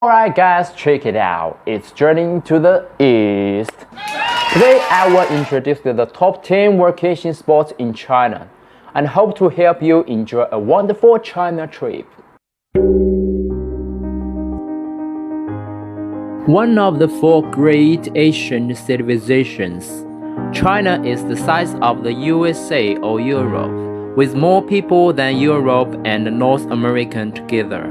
Alright guys, check it out. It's journeying to the east. Today I will introduce the top 10 vacation spots in China and hope to help you enjoy a wonderful China trip. One of the four great Asian civilizations, China is the size of the USA or Europe, with more people than Europe and North America together.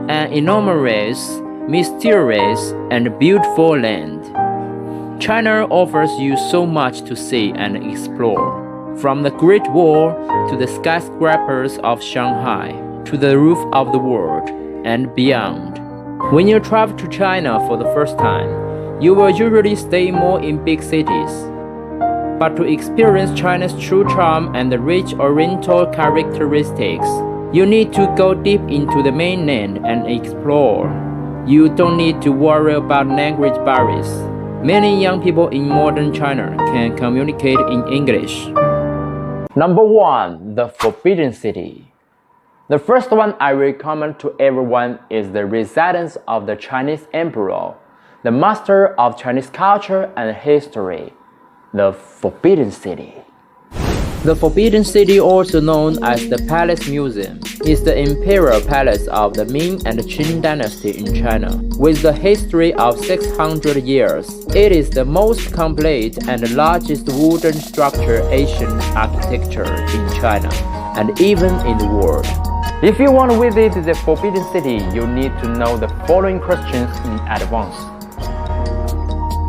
An enormous, mysterious, and beautiful land. China offers you so much to see and explore, from the Great Wall to the skyscrapers of Shanghai, to the roof of the world, and beyond. When you travel to China for the first time, you will usually stay more in big cities. But to experience China's true charm and the rich Oriental characteristics, you need to go deep into the mainland and explore. You don't need to worry about language barriers. Many young people in modern China can communicate in English. Number 1. The Forbidden City. The first one I recommend to everyone is the residence of the Chinese Emperor, the master of Chinese culture and history, the Forbidden City. The Forbidden City, also known as the Palace Museum, is the imperial palace of the Ming and Qing dynasty in China. With a history of 600 years, it is the most complete and largest wooden structure Asian architecture in China, and even in the world. If you want to visit the Forbidden City, you need to know the following questions in advance.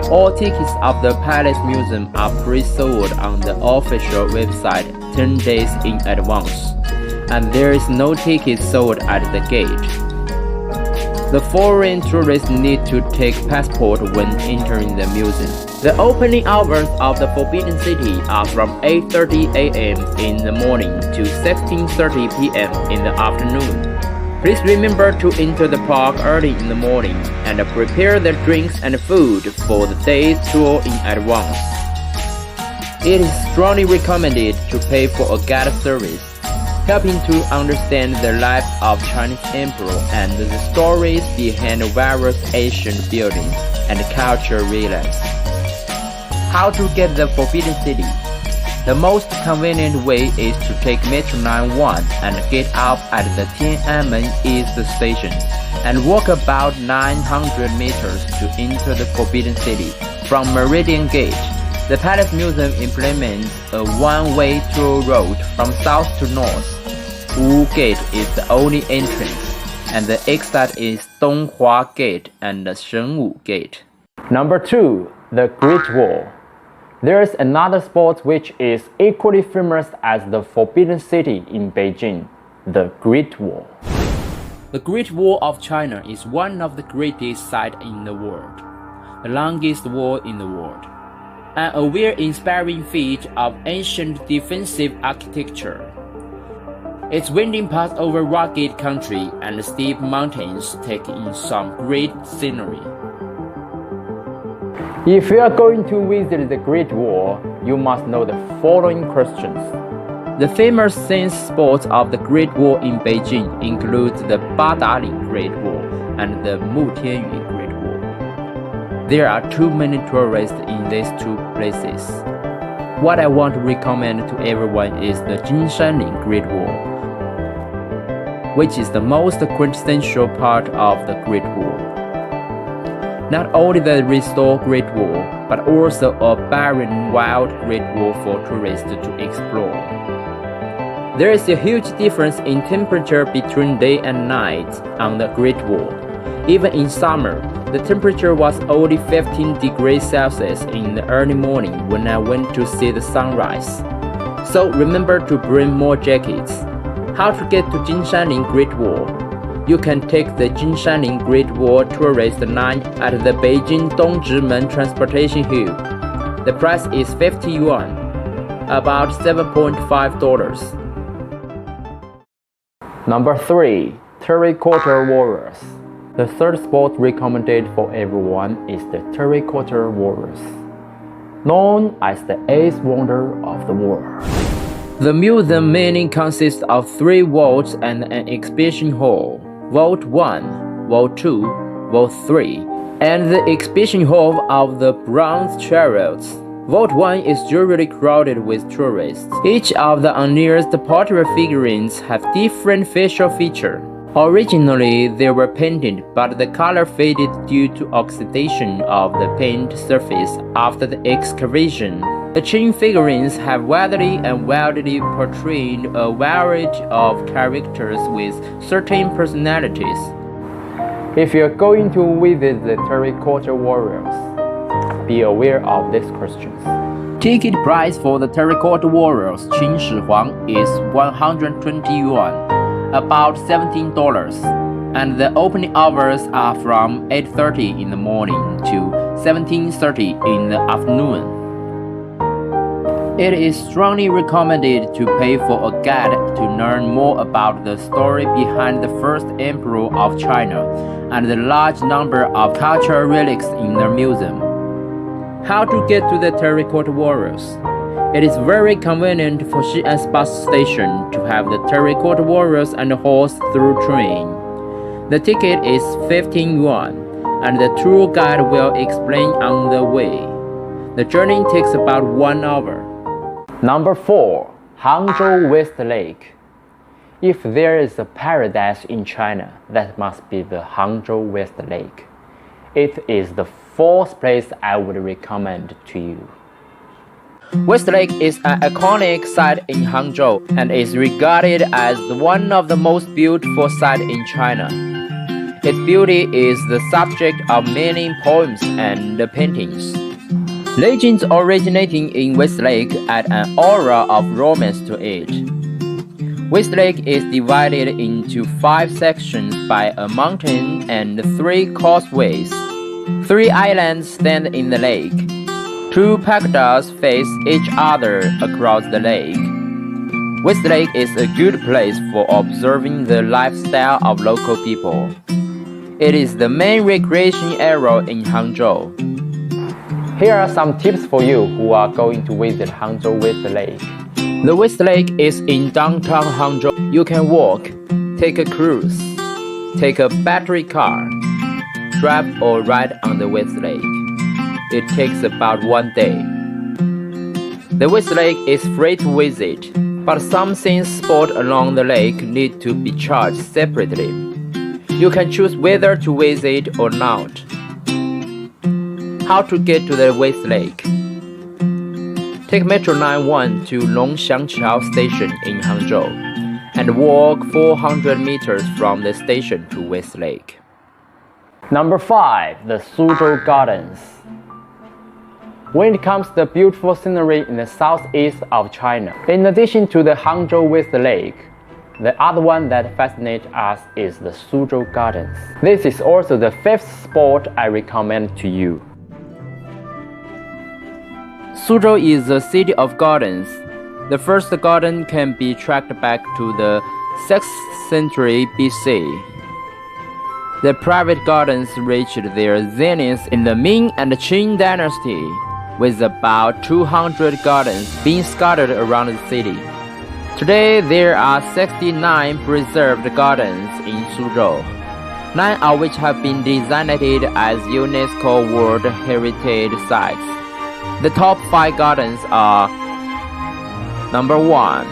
All tickets of the Palace Museum are pre-sold on the official website 10 days in advance, and there is no ticket sold at the gate. The foreign tourists need to take passport when entering the museum. The opening hours of the Forbidden City are from 8:30 a.m. in the morning to 16:30 p.m. in the afternoon. Please remember to enter the park early in the morning and prepare the drinks and food for the day's tour in advance. It is strongly recommended to pay for a guide service, helping to understand the life of Chinese emperor and the stories behind various Asian buildings and cultural relics. How to get the Forbidden City? The most convenient way is to take Metro Line 1 and get off at the Tiananmen East Station and walk about 900 meters to enter the Forbidden City. From Meridian Gate, the Palace Museum implements a one-way tour route from south to north. Wu Gate is the only entrance, and the exit is Donghua Gate and Shenwu Gate. Number 2. The Great Wall. There is another spot which is equally famous as the Forbidden City in Beijing, the Great Wall. The Great Wall of China is one of the greatest sights in the world, the longest wall in the world, and a very inspiring feat of ancient defensive architecture. Its winding path over rugged country and steep mountains take in some great scenery. If you are going to visit the Great Wall, you must know the following questions. The famous scenic spots of the Great Wall in Beijing include the Badaling Great Wall and the Mutianyue Great Wall. There are too many tourists in these two places. What I want to recommend to everyone is the Jinshanling Great Wall, which is the most quintessential part of the Great Wall. Not only the restored Great Wall, but also a barren wild Great Wall for tourists to explore. There is a huge difference in temperature between day and night on the Great Wall. Even in summer, the temperature was only 15 degrees Celsius in the early morning when I went to see the sunrise. So remember to bring more jackets. How to get to Jinshanling Great Wall? You can take the Jinshanling Great Wall tourist line at the Beijing Dongzhimen Transportation Hill. The price is 50 yuan, about $7.5. Number 3. Terracotta Walls. The third spot recommended for everyone is the Terracotta Walls, known as the 8th wonder of the world. The museum mainly consists of 3 vaults and an exhibition hall. Vault 1, Vault 2, Vault 3, and the exhibition hall of the bronze chariots. Vault 1 is usually crowded with tourists. Each of the unearthed pottery figurines have different facial features. Originally, they were painted, but the color faded due to oxidation of the paint surface after the excavation. The chain figurines have widely and wildly portrayed a variety of characters with certain personalities. If you're going to visit the Terracotta warriors, be aware of these questions. Ticket price for the Terracotta warriors Qin Shi Huang is 120 yuan, about $17, and the opening hours are from 8:30 in the morning to 17:30 in the afternoon. It is strongly recommended to pay for a guide to learn more about the story behind the first emperor of China and the large number of cultural relics in the museum. How to get to the Terracotta warriors? It is very convenient for Xi'an's bus station to have the Terracotta warriors and horse through train. The ticket is 15 yuan, and the tour guide will explain on the way. The journey takes about 1 hour. Number 4. Hangzhou West Lake. If there is a paradise in China, that must be the Hangzhou West Lake. It is the fourth place I would recommend to you. West Lake is an iconic site in Hangzhou and is regarded as one of the most beautiful sites in China. Its beauty is the subject of many poems and paintings. Legends originating in West Lake add an aura of romance to it. West Lake is divided into 5 sections by a mountain and 3 causeways. 3 islands stand in the lake. 2 pagodas face each other across the lake. West Lake is a good place for observing the lifestyle of local people. It is the main recreation area in Hangzhou. Here are some tips for you who are going to visit Hangzhou West Lake. The West Lake is in downtown Hangzhou. You can walk, take a cruise, take a battery car, drive or ride on the West Lake. It takes about 1 day. The West Lake is free to visit, but some things spot along the lake need to be charged separately. You can choose whether to visit or not. How to get to the West Lake? Take Metro Line 1 to Longxiangqiao Station in Hangzhou and walk 400 meters from the station to West Lake. Number 5. The Suzhou Gardens. When it comes to the beautiful scenery in the southeast of China, in addition to the Hangzhou West Lake, the other one that fascinates us is the Suzhou Gardens. This is also the 5th spot I recommend to you. Suzhou is a city of gardens. The first garden can be tracked back to the 6th century BC. The private gardens reached their zenith in the Ming and Qing dynasty, with about 200 gardens being scattered around the city. Today, there are 69 preserved gardens in Suzhou, 9 of which have been designated as UNESCO World Heritage Sites. The top 5 gardens are: Number 1.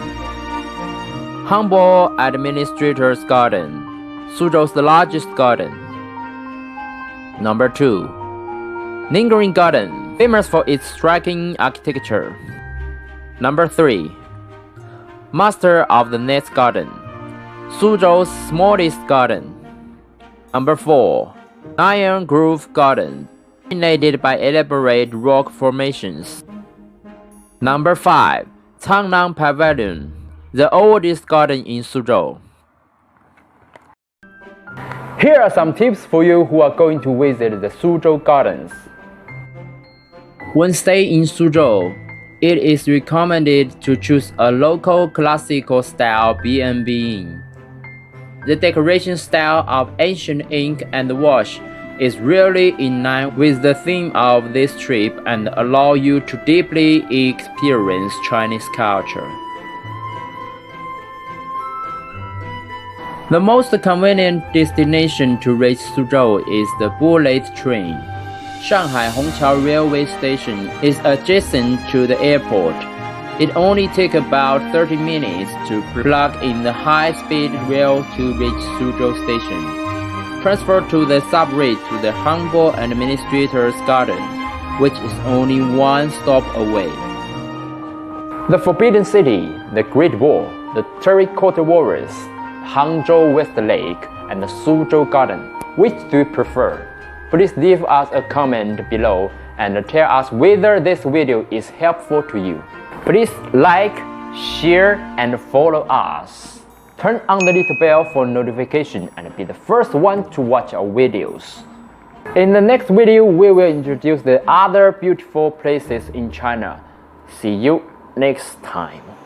Humboldt Administrator's Garden, Suzhou's largest garden. Number 2. Lingering Garden, famous for its striking architecture. Number 3. Master of the Nest Garden, Suzhou's smallest garden. Number 4. Iron Grove Garden, dominated by elaborate rock formations. Number 5. Cangnang Pavilion, the oldest garden in Suzhou. Here are some tips for you who are going to visit the Suzhou Gardens. When staying in Suzhou, it is recommended to choose a local classical style B&B inn. The decoration style of ancient ink and wash is really in line with the theme of this trip and allow you to deeply experience Chinese culture. The most convenient destination to reach Suzhou is the bullet train. Shanghai Hongqiao Railway Station is adjacent to the airport. It only takes about 30 minutes to plug in the high-speed rail to reach Suzhou Station. Transfer to the subway to the humble Administrator's Garden, which is only one stop away. The Forbidden City, the Great Wall, the Terracotta Warriors, Hangzhou West Lake, and the Suzhou Garden. Which do you prefer? Please leave us a comment below and tell us whether this video is helpful to you. Please like, share, and follow us. Turn on the little bell for notification and be the first one to watch our videos. In the next video, we will introduce the other beautiful places in China. See you next time.